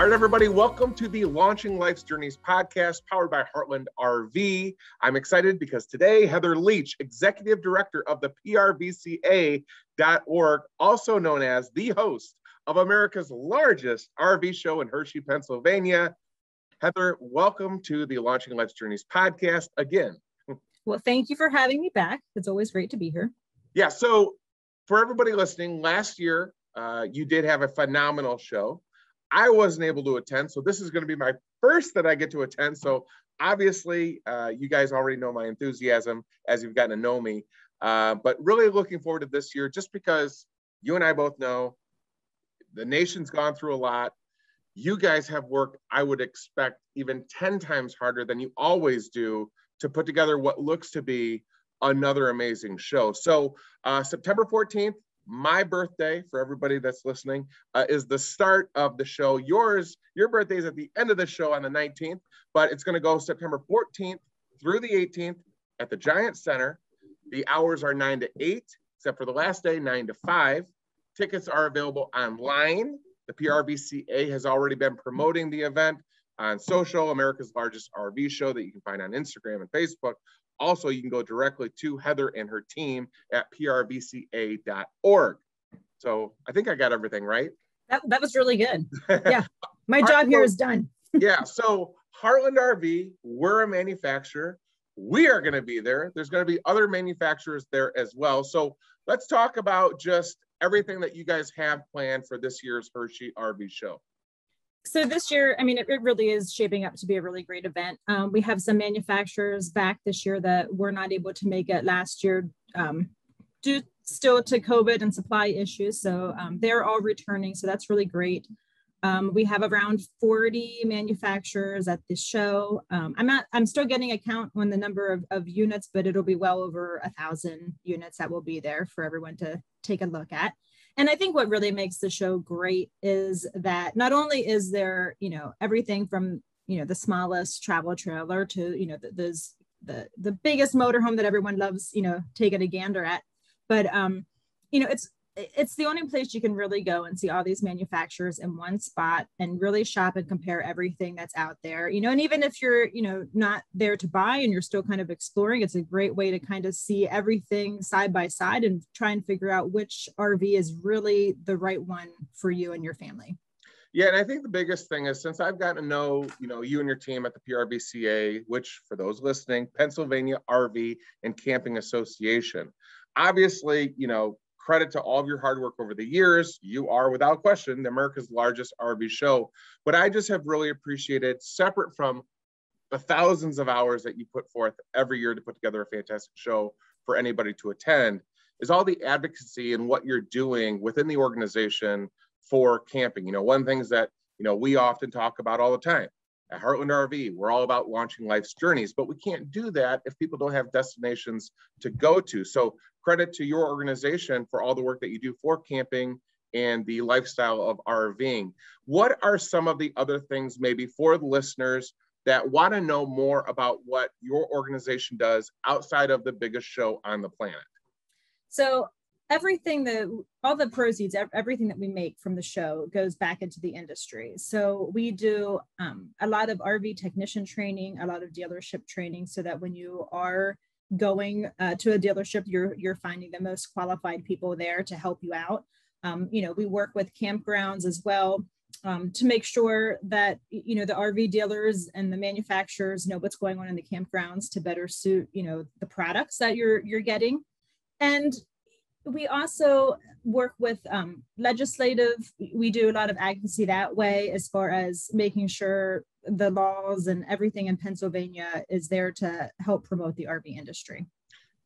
All right, everybody, welcome to the Launching Life's Journeys podcast powered by Heartland RV. I'm excited because today, Heather Leach, Executive Director of the PRVCA.org, also known as the host of America's largest RV show in Hershey, Pennsylvania. Heather, welcome to the Launching Life's Journeys podcast again. Well, thank you for having me back. It's always great to be here. Yeah, so for everybody listening, last year, you did have a phenomenal show. I wasn't able to attend, so this is going to be my first that I get to attend. So obviously, you guys already know my enthusiasm as you've gotten to know me, but really looking forward to this year just because you and I both know the nation's gone through a lot. You guys have worked, I would expect, even 10 times harder than you always do to put together what looks to be another amazing show. So September 14th, my birthday, for everybody that's listening, is the start of the show. Your birthday is at the end of the show on the 19th, but it's going to go September 14th through the 18th at the Giant Center. The hours are 9 to 8, except for the last day, 9 to 5. Tickets are available online. The PRVCA has already been promoting the event on social, America's largest RV show that you can find on Instagram and Facebook. Also, you can go directly to Heather and her team at PRVCA.org. So I think I got everything right. That was really good. Yeah, my job here is done. Yeah, so Heartland RV, we're a manufacturer. We are going to be there. There's going to be other manufacturers there as well. So let's talk about just everything that you guys have planned for this year's Hershey RV Show. So this year, I mean, it really is shaping up to be a really great event. We have some manufacturers back this year that were not able to make it last year due still to COVID and supply issues. So they're all returning. So that's really great. We have around 40 manufacturers at this show. I'm still getting a count on the number of units, but it'll be well over 1,000 units that will be there for everyone to take a look at. And I think what really makes the show great is that not only is there, everything from, the smallest travel trailer to, the biggest motorhome that everyone loves, taking a gander at, but, it's the only place you can really go and see all these manufacturers in one spot and really shop and compare everything that's out there, and even if you're, not there to buy and you're still kind of exploring, it's a great way to kind of see everything side by side and try and figure out which RV is really the right one for you and your family. Yeah, and I think the biggest thing is since I've gotten to know, you and your team at the PRVCA, which for those listening, Pennsylvania RV and Camping Association, obviously, credit to all of your hard work over the years. You are, without question, America's largest RV show. But I just have really appreciated, separate from the thousands of hours that you put forth every year to put together a fantastic show for anybody to attend, is all the advocacy and what you're doing within the organization for camping. One of the things that, we often talk about all the time. At Heartland RV, we're all about launching life's journeys, but we can't do that if people don't have destinations to go to. So credit to your organization for all the work that you do for camping and the lifestyle of RVing. What are some of the other things maybe for the listeners that want to know more about what your organization does outside of the biggest show on the planet? So all the proceeds, everything that we make from the show goes back into the industry. So we do a lot of RV technician training, a lot of dealership training, so that when you are going to a dealership, you're finding the most qualified people there to help you out. We work with campgrounds as well to make sure that, the RV dealers and the manufacturers know what's going on in the campgrounds to better suit, the products that you're getting. And we also work with legislative. We do a lot of advocacy that way, as far as making sure the laws and everything in Pennsylvania is there to help promote the RV industry.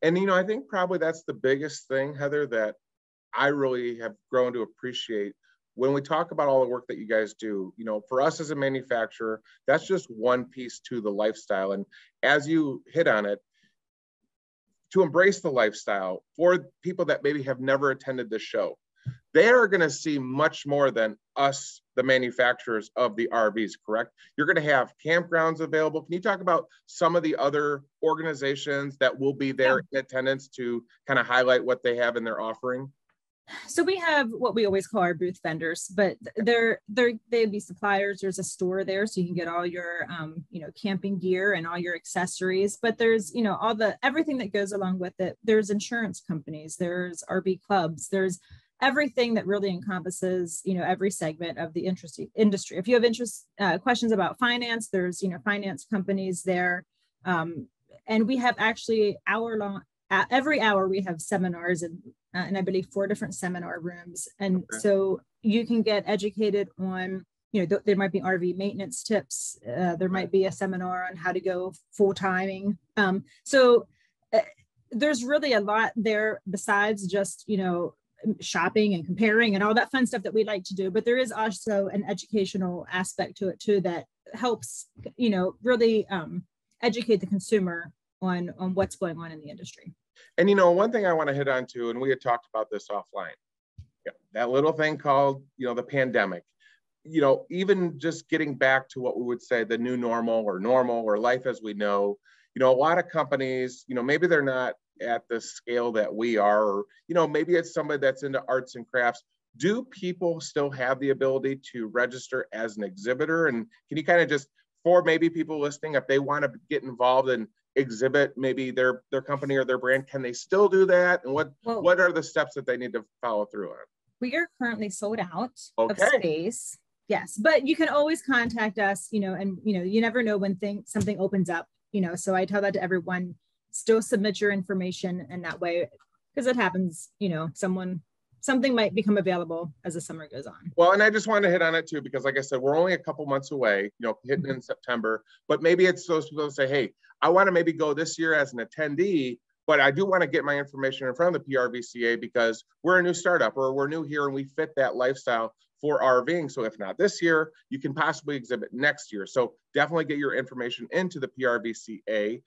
And, I think probably that's the biggest thing, Heather, that I really have grown to appreciate when we talk about all the work that you guys do. For us as a manufacturer, that's just one piece to the lifestyle. And as you hit on it, to embrace the lifestyle for people that maybe have never attended the show, they are going to see much more than us, the manufacturers of the RVs, correct? You're going to have campgrounds available. Can you talk about some of the other organizations that will be there in attendance to kind of highlight what they have in their offering? So we have what we always call our booth vendors, but they'd be suppliers. There's a store there, so you can get all your camping gear and all your accessories. But there's everything that goes along with it. There's insurance companies, there's RV clubs, there's everything that really encompasses every segment of the industry. If you have questions about finance, there's finance companies there, and we have actually every hour we have seminars and I believe 4 different seminar rooms. And so you can get educated on, there might be RV maintenance tips. There might be a seminar on how to go full timing. So there's really a lot there besides just, shopping and comparing and all that fun stuff that we like to do. But there is also an educational aspect to it too, that helps, really educate the consumer on what's going on in the industry. And, one thing I want to hit on too, and we had talked about this offline, that little thing called, the pandemic, even just getting back to what we would say the new normal or life as we know, a lot of companies, maybe they're not at the scale that we are, or, maybe it's somebody that's into arts and crafts. Do people still have the ability to register as an exhibitor? And can you kind of just, for maybe people listening, if they want to get involved and exhibit maybe their company or their brand, can they still do that? And what are the steps that they need to follow through on? We are currently sold out of space. Yes, but you can always contact us, and you never know when something opens up, so I tell that to everyone, still submit your information, and that way, because it happens, something might become available as the summer goes on. Well, and I just want to hit on it too, because like I said, we're only a couple months away, hitting in September, but maybe it's those people that say, hey, I want to maybe go this year as an attendee, but I do want to get my information in front of the PRVCA because we're a new startup or we're new here and we fit that lifestyle for RVing. So if not this year, you can possibly exhibit next year. So definitely get your information into the PRVCA.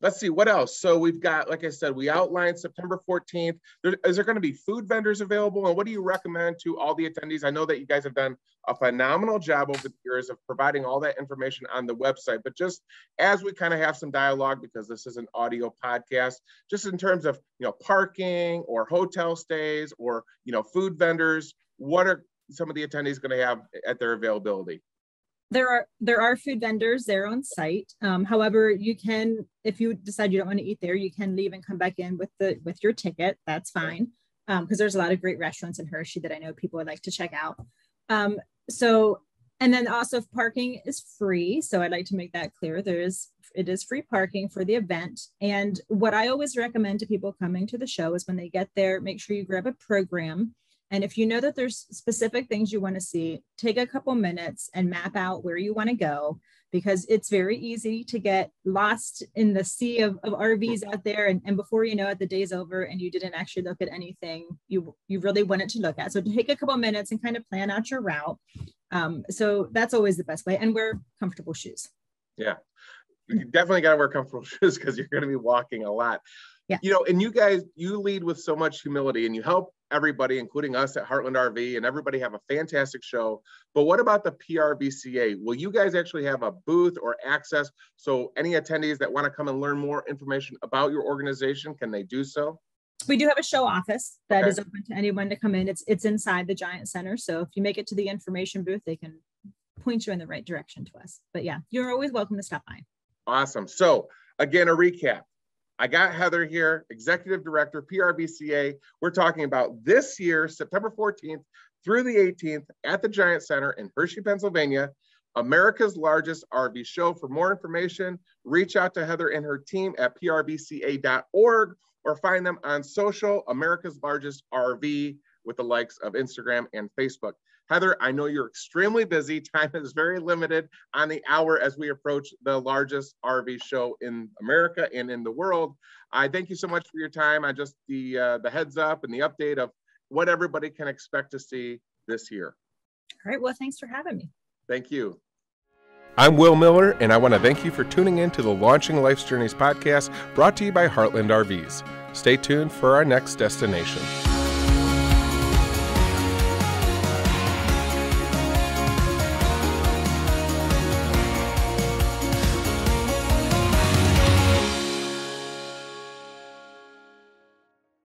Let's see what else. So we've got, like I said, we outlined September 14th. Is there going to be food vendors available? And what do you recommend to all the attendees? I know that you guys have done a phenomenal job over the years of providing all that information on the website, but just as we kind of have some dialogue, because this is an audio podcast, just in terms of, parking or hotel stays or, food vendors, what are some of the attendees going to have at their availability? There are food vendors there on site. However, you can, if you decide you don't want to eat there, you can leave and come back in with your ticket. That's fine. Because there's a lot of great restaurants in Hershey that I know people would like to check out. And then also parking is free. So I'd like to make that clear. It is free parking for the event. And what I always recommend to people coming to the show is when they get there, make sure you grab a program. And if you know that there's specific things you want to see, take a couple minutes and map out where you want to go, because it's very easy to get lost in the sea of RVs out there. And before you know it, the day's over and you didn't actually look at anything you really wanted to look at. So take a couple minutes and kind of plan out your route. So that's always the best way, and wear comfortable shoes. Yeah, you definitely got to wear comfortable shoes because you're going to be walking a lot. Yeah. And you guys, you lead with so much humility and you help everybody, including us at Heartland RV, and everybody have a fantastic show. But what about the PRVCA? Will you guys actually have a booth or access? So any attendees that want to come and learn more information about your organization, can they do so? We do have a show office that is open to anyone to come in. It's inside the Giant Center. So if you make it to the information booth, they can point you in the right direction to us. But yeah, you're always welcome to stop by. Awesome. So again, a recap. I got Heather here, Executive Director, PRVCA. We're talking about this year, September 14th through the 18th at the Giant Center in Hershey, Pennsylvania, America's largest RV show. For more information, reach out to Heather and her team at prvca.org or find them on social, America's Largest RV, with the likes of Instagram and Facebook. Heather, I know you're extremely busy. Time is very limited on the hour as we approach the largest RV show in America and in the world. I thank you so much for your time. I just the heads up and the update of what everybody can expect to see this year. All right. Well, thanks for having me. Thank you. I'm Will Miller, and I want to thank you for tuning in to the Launching Life's Journeys podcast, brought to you by Heartland RVs. Stay tuned for our next destination.